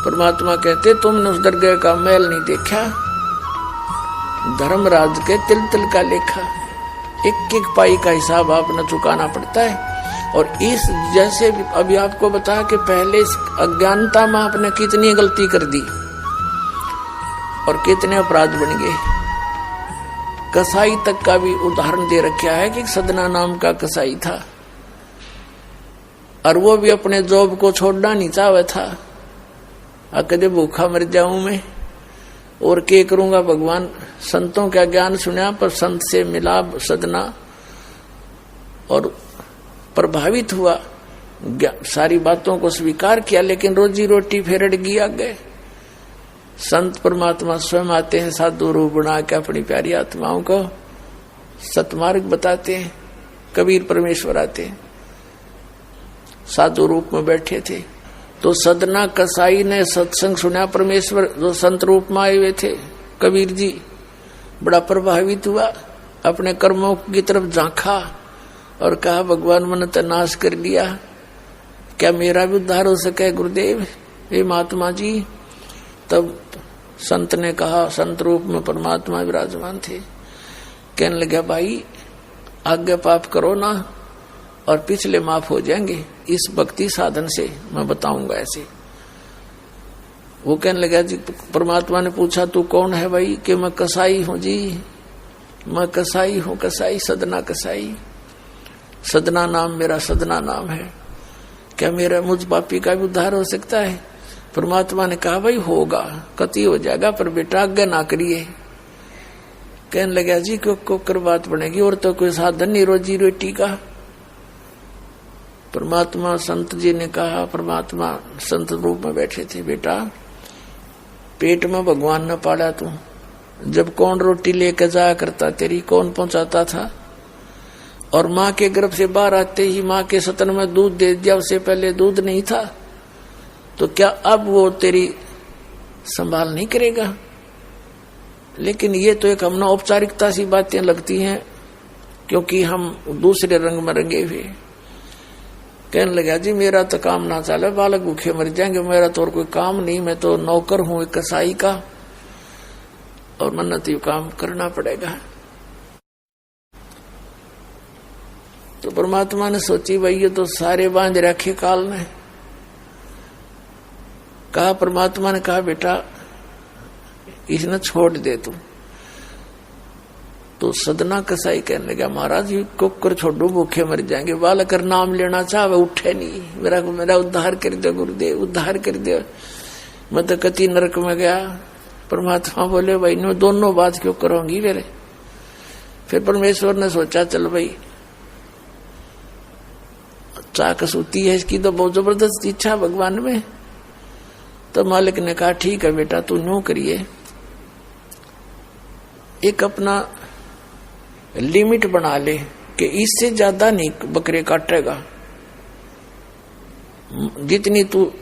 परमात्मा कहते तुमने उस दरगाह का मैल नहीं देखा, धर्मराज के तिल तिल का लेखा, एक एक पाई का हिसाब आपने चुकाना पड़ता है। और इस जैसे अभी आपको बताया कि पहले इस अज्ञानता में आपने कितनी गलती कर दी और कितने अपराध बन गए। कसाई तक का भी उदाहरण दे रखा है कि सदना नाम का कसाई था और वो भी अपने जॉब को छोड़ना नहीं चाहता था। कदे भूखा मर जाऊं मैं और क्या करूंगा, भगवान संतों का ज्ञान सुना पर संत से मिला सदना और प्रभावित हुआ, सारी बातों को स्वीकार किया, लेकिन रोजी रोटी फिर अड़ गई आगे। संत परमात्मा स्वयं आते हैं साधु रूप बना के अपनी प्यारी आत्माओं को सतमार्ग बताते हैं। कबीर परमेश्वर आते हैं, साधु रूप में बैठे थे तो सदना कसाई ने सत्संग सुना, परमेश्वर जो संत रूप में आए हुए थे कबीर जी, बड़ा प्रभावित हुआ, अपने कर्मों की तरफ झांका और कहा भगवान मैंने तो नाश कर दिया, क्या मेरा भी उद्धार हो सके गुरुदेव, हे महात्मा जी। तब संत ने कहा, संत रूप में परमात्मा विराजमान थे, कहने लगा भाई आगे पाप करो ना और पिछले माफ हो जाएंगे, इस भक्ति साधन से मैं बताऊंगा ऐसे। वो कहने लगा जी, परमात्मा ने पूछा तू कौन है भाई, कि मैं कसाई हूं जी, मैं कसाई हूं, कसाई सदना कसाई, सदना नाम मेरा सदना नाम है, क्या मेरा मुझ पापी का भी उद्धार हो सकता है। परमात्मा ने कहा भाई होगा, कति हो जाएगा, पर बेटा आज्ञा ना करिए। कहने लगा जी क्यों कर बात बनेगी, और तो कोई साधन नहीं रोजी रोटी का। परमात्मा संत जी ने कहा, परमात्मा संत रूप में बैठे थे, बेटा पेट में भगवान न पाला तू, जब कौन रोटी लेकर जाया करता तेरी, कौन पहुंचाता था, और माँ के गर्भ से बाहर आते ही माँ के सतन में दूध दे दिया, उससे पहले दूध नहीं था, तो क्या अब वो तेरी संभाल नहीं करेगा। लेकिन ये तो एक हमने औपचारिकता सी बातें लगती हैं, क्योंकि हम दूसरे रंग में रंगे हुए। कहने लगा जी मेरा तो काम ना चले, बालक भूखे मर जाएंगे, मेरा तो और कोई काम नहीं, मैं तो नौकर हूं एक कसाई का और मन्नत यू काम करना पड़ेगा। तो परमात्मा ने सोची भाई ये तो सारे बांध रखे काल ने। कहा, परमात्मा ने कहा बेटा इसने छोड़ दे तू। तो सदना कसाई कहने लगा महाराज ये कुकर छोड़ो, भूखे मर जाएंगे, बालक नाम लेना चाहे उठे नहीं, मेरा उद्धार कर दे गुरुदेव, उद्धार कर दे, मैं तो कति नरक में गया। परमात्मा बोले भाई नो दोनों बात क्यों करोगी मेरे। फिर परमेश्वर ने सोचा चल भाई चाकस होती है इसकी तो बहुत जबरदस्त इच्छा भगवान में। तो मालिक ने कहा ठीक है बेटा तू न्यू करिए, एक अपना लिमिट बना ले कि इससे ज्यादा नहीं बकरे काटेगा, जितनी तू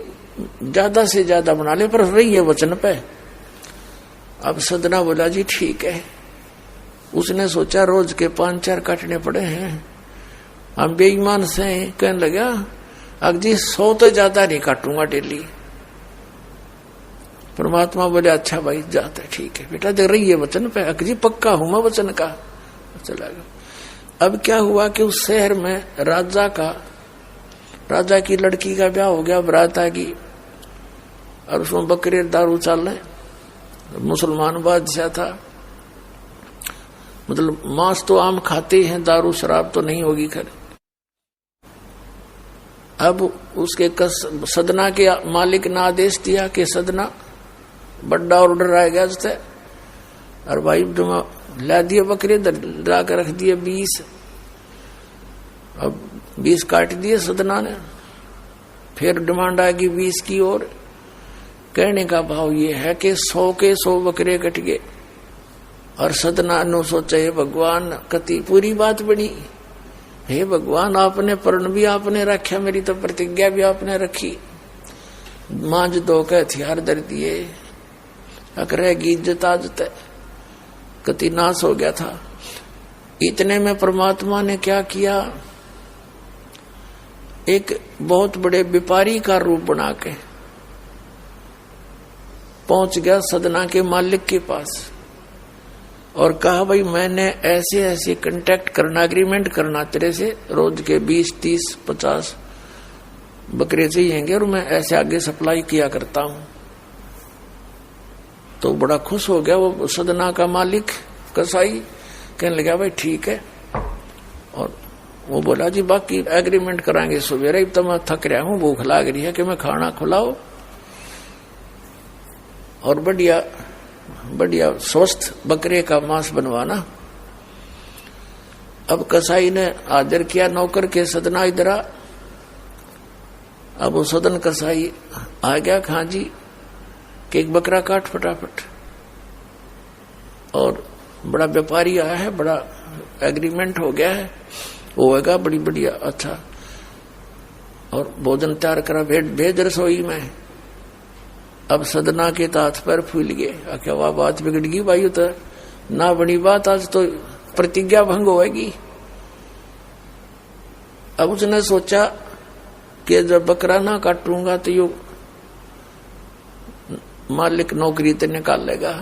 ज्यादा से ज्यादा बना ले, पर रही है वचन पे। अब सदना बोला जी ठीक है। उसने सोचा रोज के 5-4 काटने पड़े हैं, हम बेईमान से। कहने लगा अब जी 100 तो ज्यादा नहीं काटूंगा डेली। परमात्मा बोले अच्छा भाई जाता है, ठीक है बेटा देख रही है वचन पे, अकजी पक्का हूं मैं वचन का। चला गया। अब क्या हुआ कि उस शहर में राजा की लड़की का ब्याह हो गया, बारात आ गई और उसमें बकरे दारू चल रहे। मुसलमान बादशाह था, मतलब मांस तो आम खाते हैं, दारू शराब तो नहीं होगी खैर। अब उसके सदना के मालिक ने आदेश दिया कि सदना बड़ा ऑर्डर आएगा जैसे, और भाई ला दिए बकरे ला कर रख दिए 20। अब 20 काट दिए सदना ने, फिर डिमांड आ गई 20 की और। कहने का भाव ये है कि 100 के 100 बकरे कट गए। और सदना ने सोचा भगवान कति पूरी बात बनी, हे भगवान आपने प्रण भी आपने रखा, मेरी तो प्रतिज्ञा भी आपने रखी, मांझ दो के हथियार दर दिए, रहेगी इज्जत आजत, कति नाश हो गया था। इतने में परमात्मा ने क्या किया, एक बहुत बड़े व्यापारी का रूप बना के पहुंच गया सदना के मालिक के पास और कहा भाई मैंने ऐसे ऐसे कांटेक्ट करना, एग्रीमेंट करना तेरे से, रोज के 20, 30, 50 बकरे चाहिएंगे और मैं ऐसे आगे सप्लाई किया करता हूं। तो बड़ा खुश हो गया वो सदना का मालिक कसाई, कहने लगा भाई ठीक है। और वो बोला जी बाकी एग्रीमेंट कराएंगे सवेरे, तो मैं थक रहा हूं, भूख लाग रही है कि मैं खाना खिलाओ और बढ़िया बढ़िया स्वस्थ बकरे का मांस बनवाना। अब कसाई ने आदर किया नौकर के, सदना इधर आ। अब वो सदन कसाई आ गया, हाँ जी कि एक बकरा काट फटाफट। और बड़ा व्यापारी आया है, बड़ा एग्रीमेंट हो गया है, होगा बड़ी बढ़िया अच्छा। और भोजन तैयार करा, भेज रसोई में। अब सदना के हाथ पैर फूल गए, क्या वह बात बिगड़ गई भाई, तो ना बड़ी बात, आज तो प्रतिज्ञा भंग होगी। अब उसने सोचा कि जब बकरा ना काटूंगा तो यो मालिक नौकरी तो निकाल लेगा,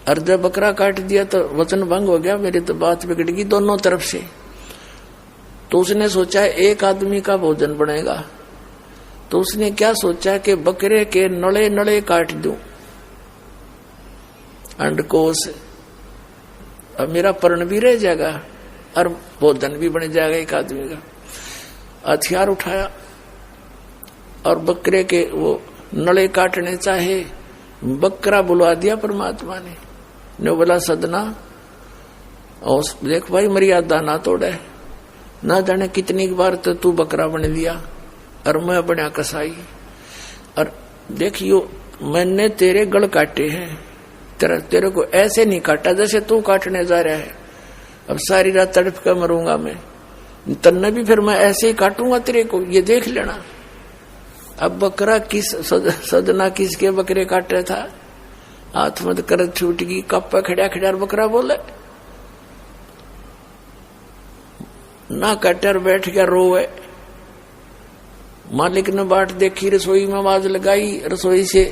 और जब बकरा काट दिया तो वचन भंग हो गया, मेरी तो बात बिगड़ गई दोनों तरफ से। तो उसने सोचा एक आदमी का भोजन बनेगा, तो उसने क्या सोचा कि बकरे के नड़े नड़े काट दूं अंडकोश, अब मेरा पर्ण भी रह जाएगा और भोजन भी बन जाएगा एक आदमी का। हथियार उठाया और बकरे के वो नड़े काटने चाहे, बकरा बुलवा दिया परमात्मा ने बोला सदना और देख भाई मर्यादा ना तोड़े, ना जाने कितनी बार तो तू बकरा बन दिया और मैं बना कसाई, और देखियो मैंने तेरे गल काटे हैं, तेरे को ऐसे नहीं काटा जैसे तू काटने जा रहा है। अब सारी रात तड़प कर मरूंगा मैं, तन्ने भी फिर मैं ऐसे ही काटूंगा तेरे को, ये देख लेना। अब बकरा किस सदना किसके बकरे काट रहा था, हाथ मत कर छूट गई, कप्पा खड़ा खड़ा बकरा बोले ना कटर बैठ गया रोए। मालिक ने बाट देखी, रसोई में आवाज लगाई, रसोई से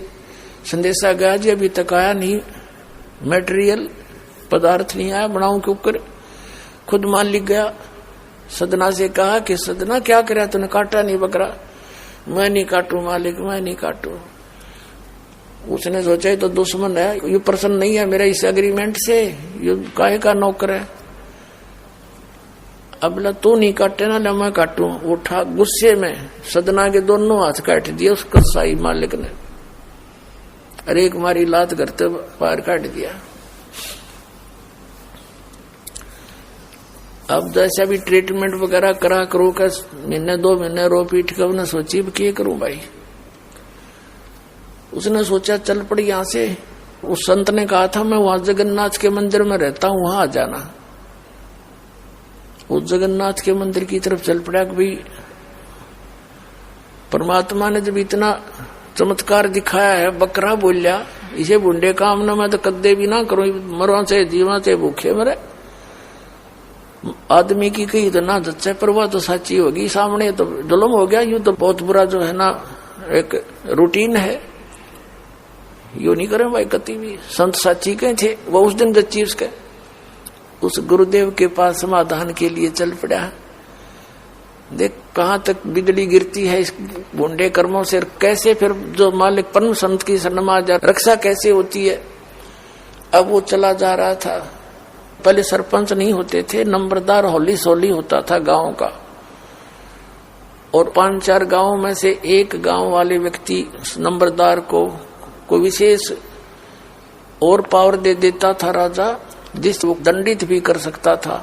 संदेशा गया जी अभी तक आया नहीं, मटेरियल पदार्थ नहीं आया, बनाऊं के ऊपर। खुद मालिक गया, सदना से कहा कि सदना क्या करे, तूने काटा नहीं बकरा। मैं नहीं काटू मालिक, मैं नहीं काटू। उसने सोचा ये तो दुश्मन है, ये प्रसन्न नहीं है मेरा इस एग्रीमेंट से, ये काहे का नौकर है। अब बोला तू नहीं काटे ना, मैं काटू। उठा गुस्से में सदना के दोनों हाथ काट दिए उस कसाई मालिक ने, अरे एक मारी लात करते पैर काट दिया। अब जैसा भी ट्रीटमेंट वगैरह करा करो का, महीने 2 महीने रो पीट कर उसने सोची क्या करूं भाई। उसने सोचा चल पड़ी यहां से। उस संत ने कहा था मैं वहां जगन्नाथ के मंदिर में रहता हूं, वहां आ जाना। उस जगन्नाथ के मंदिर की तरफ चल पड़ा कि भाई परमात्मा ने जब इतना चमत्कार दिखाया है, बकरा बोलिया, इसे बुंडे काम ना मैं तो कदे भी ना करूं, मरवा से जीवा से भूखे मरे। आदमी की कही तो ना जच्चे, पर वह तो सच्ची होगी, सामने तो जुल्म हो गया। यूं तो बहुत बुरा जो है ना एक रूटीन है, यू नहीं करें भाई कति भी। संत साची कहे थे, वो उस दिन जच्ची उसके उस गुरुदेव के पास समाधान के लिए चल पड़ा। देख कहां तक बिजली गिरती है इस बुंडे कर्मों से, कैसे फिर जो मालिक परम संत की शरण में जा रक्षा कैसे होती है। अब वो चला जा रहा था, पहले सरपंच नहीं होते थे, नंबरदार होली सोली होता था गांव का, और 5-4 गांवों में से एक गांव वाले व्यक्ति नंबरदार को कोई विशेष और पावर दे देता था राजा, जिस वो दंडित भी कर सकता था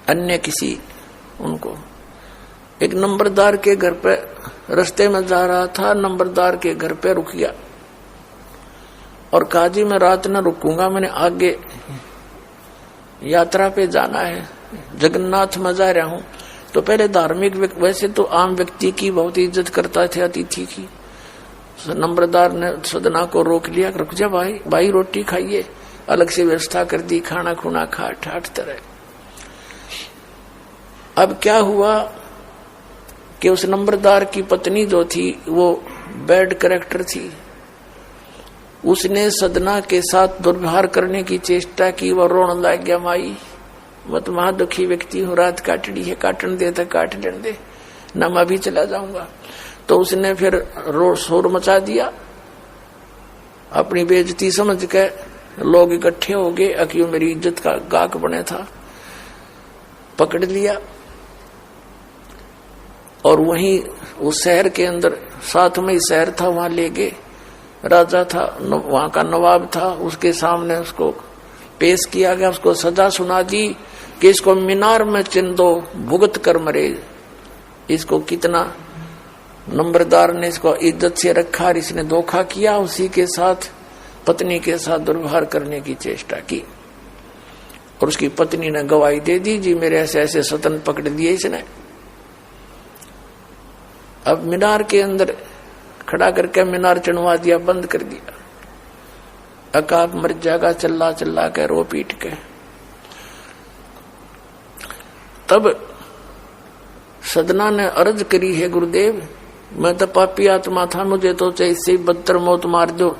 अन्य किसी उनको। एक नंबरदार के घर पे रास्ते में जा रहा था, नंबरदार के घर पे रुक गया और कहा जी मैं रात न रुकूंगा, मैंने आगे यात्रा पे जाना है, जगन्नाथ में जा रहा हूं। तो पहले धार्मिक वैसे तो आम व्यक्ति की बहुत इज्जत करता थे, अतिथि की। नंबरदार ने सदना को रोक लिया, रुक जा भाई, भाई रोटी खाइए, अलग से व्यवस्था कर दी, खाना खुना खा ठाट तरह। अब क्या हुआ कि उस नंबरदार की पत्नी जो थी वो बैड कैरेक्टर थी। उसने सदना के साथ दुर्व्यवहार करने की चेष्टा की। वह रोने लग गया, माई मैं तो महादुखी व्यक्ति हूँ, रात काटड़ी है, काटन दे तो काट लेने दे, न मैं भी चला जाऊंगा। तो उसने फिर शोर मचा दिया। अपनी बेइज्जती समझ के लोग इकट्ठे हो गए, अक्यों मेरी इज्जत का गाक बने था, पकड़ लिया और वहीं उस शहर के अंदर, साथ में ही शहर था, वहां ले गए। राजा था, वहां का नवाब था, उसके सामने उसको पेश किया गया। उसको सजा सुना दी कि इसको मीनार में चिन दो, भुगत कर मरे। इसको कितना नंबरदार ने इसको इज्जत से रखा और इसने धोखा किया, उसी के साथ पत्नी के साथ दुर्व्यवहार करने की चेष्टा की। और उसकी पत्नी ने गवाही दे दी, जी मेरे ऐसे ऐसे सतन पकड़ दिए इसने। अब मीनार के अंदर खड़ा करके मीनार चढ़वा दिया, बंद कर दिया। अकाब मर जाएगा, चिल्ला चिल्ला के रो पीट के। तब सदना ने अर्ज करी है, गुरुदेव मैं तो पापी आत्मा था, मुझे तो चाहे इससे बदतर मौत मार दो,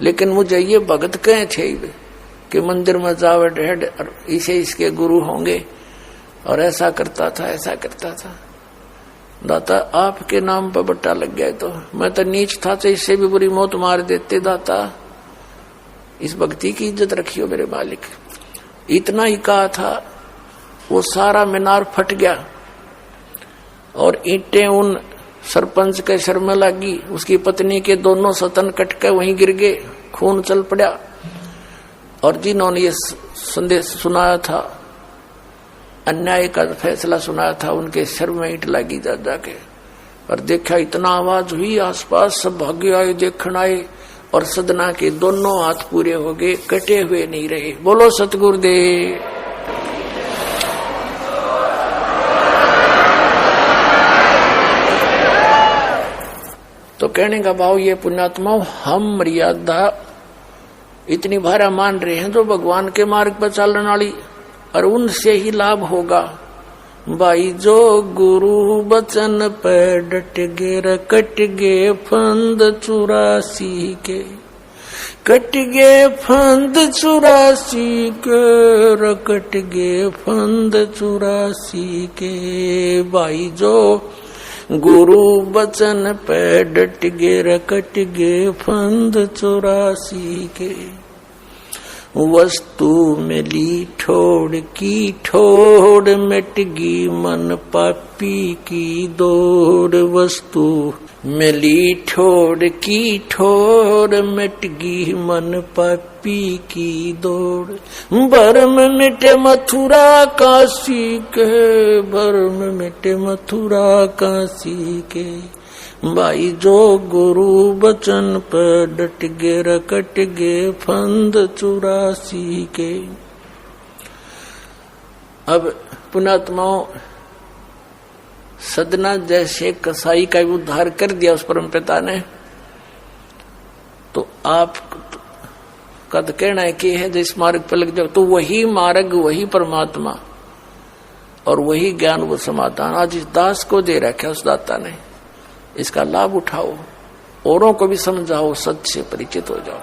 लेकिन मुझे ये भगत कहे थे कि मंदिर में जावे ढेड और इसे इसके गुरु होंगे, और ऐसा करता था ऐसा करता था। दाता आपके नाम पर बट्टा लग गया, तो मैं तो नीच था, तो इससे भी बुरी मौत मार देते। दाता इस भक्ति की इज्जत रखियो मेरे मालिक। इतना ही कहा था, वो सारा मीनार फट गया और ईंटें उन सरपंच के सर में लगी। उसकी पत्नी के दोनों सतन कट के वहीं गिर गए, खून चल पड़ा। और जिन्होंने ये संदेश सुनाया था, अन्याय का फैसला सुनाया था, उनके सर में ईंट लगी जा जाके। और देखा इतना आवाज हुई, आसपास सब भागे आए, देखण आए, और सदना के दोनों हाथ पूरे हो गए, कटे हुए नहीं रहे। बोलो सतगुरुदेव। तो कहने का भाव ये पुण्यात्माओं, हम मर्यादा इतनी भारा मान रहे हैं जो भगवान के मार्ग पर चलने वाली, और उनसे ही लाभ होगा। भाई जो गुरु बचन पे डट गे, रकट गे फंद 84 के, कट गे फंद 84 के, रकट गे फंद 84 के। भाई जो गुरु बचन पे डट गे, रकट गे फंद 84 के। वस्तु मिली ठोड़ की ठोड़, मिटगी मन पापी की दौड़। वस्तु मिली ठोड़ की ठोड़, मिटगी मन पापी की दौड़। भरम मिटे मथुरा काशी के, भरम मिटे मथुरा काशी के। भाई जो गुरु बचन पर डट गे, रकट गे फंद 84 के। अब पुण्यात्माओं, सदना जैसे कसाई का उद्धार कर दिया उस परम पिता ने, तो आप का तो कहना है कि है जिस मार्ग पर लग जाओ, तो वही मार्ग, वही परमात्मा और वही ज्ञान, वो समाधान आज इस दास को दे रखा उस दाता ने। इसका लाभ उठाओ, औरों को भी समझाओ, सच से परिचित हो जाओ।